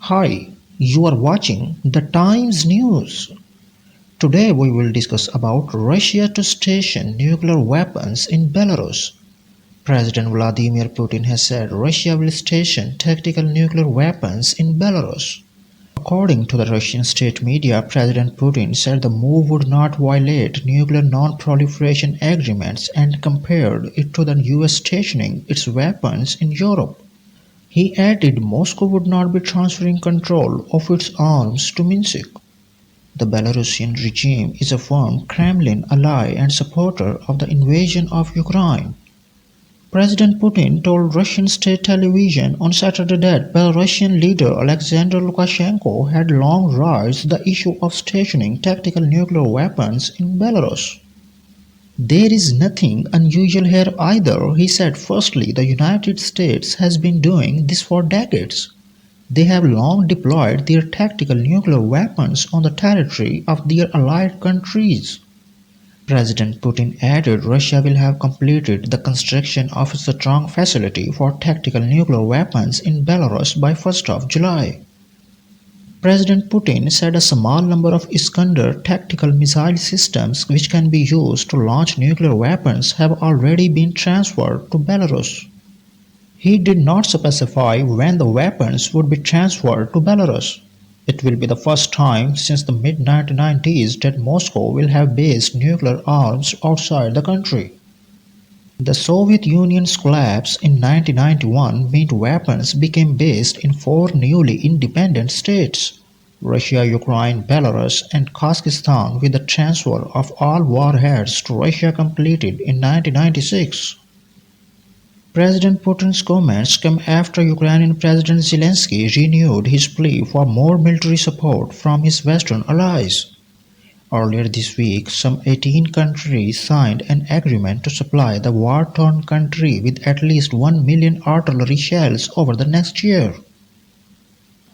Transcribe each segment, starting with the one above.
Hi, you are watching the Times News. Today we will discuss about Russia to station nuclear weapons in Belarus. President Vladimir Putin has said Russia will station tactical nuclear weapons in Belarus. According to the Russian state media, President Putin said the move would not violate nuclear non-proliferation agreements and compared it to the US stationing its weapons in Europe. He added Moscow would not be transferring control of its arms to Minsk. The Belarusian regime is a firm Kremlin ally and supporter of the invasion of Ukraine. President Putin told Russian state television on Saturday that Belarusian leader Alexander Lukashenko had long raised the issue of stationing tactical nuclear weapons in Belarus. There is nothing unusual here either, he said. Firstly, the United States has been doing this for decades. They have long deployed their tactical nuclear weapons on the territory of their allied countries. President Putin added Russia will have completed the construction of a strong facility for tactical nuclear weapons in Belarus by 1st of July. President Putin said a small number of Iskander tactical missile systems which can be used to launch nuclear weapons have already been transferred to Belarus. He did not specify when the weapons would be transferred to Belarus. It will be the first time since the mid-1990s that Moscow will have based nuclear arms outside the country. The Soviet Union's collapse in 1991 meant weapons became based in four newly independent states: Russia, Ukraine, Belarus, and Kazakhstan, with the transfer of all warheads to Russia completed in 1996. President Putin's comments come after Ukrainian President Zelensky renewed his plea for more military support from his Western allies. Earlier this week, some 18 countries signed an agreement to supply the war-torn country with at least 1 million artillery shells over the next year.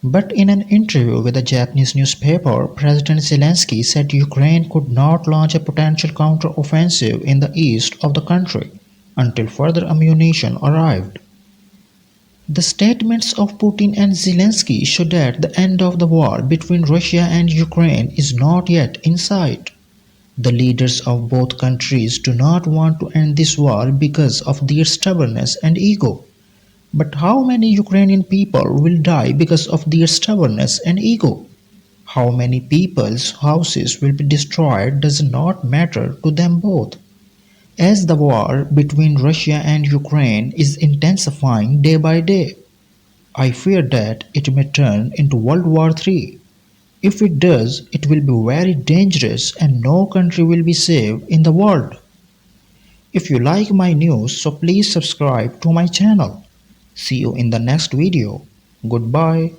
But in an interview with a Japanese newspaper, President Zelensky said Ukraine could not launch a potential counter-offensive in the east of the country until further ammunition arrived. The statements of Putin and Zelensky show that the end of the war between Russia and Ukraine is not yet in sight. The leaders of both countries do not want to end this war because of their stubbornness and ego. But how many Ukrainian people will die because of their stubbornness and ego? How many people's houses will be destroyed does not matter to them both. As the war between Russia and Ukraine is intensifying day by day, I fear that it may turn into World War III. If it does, it will be very dangerous and no country will be safe in the world. If you like my news, so please subscribe to my channel. See you in the next video. Goodbye.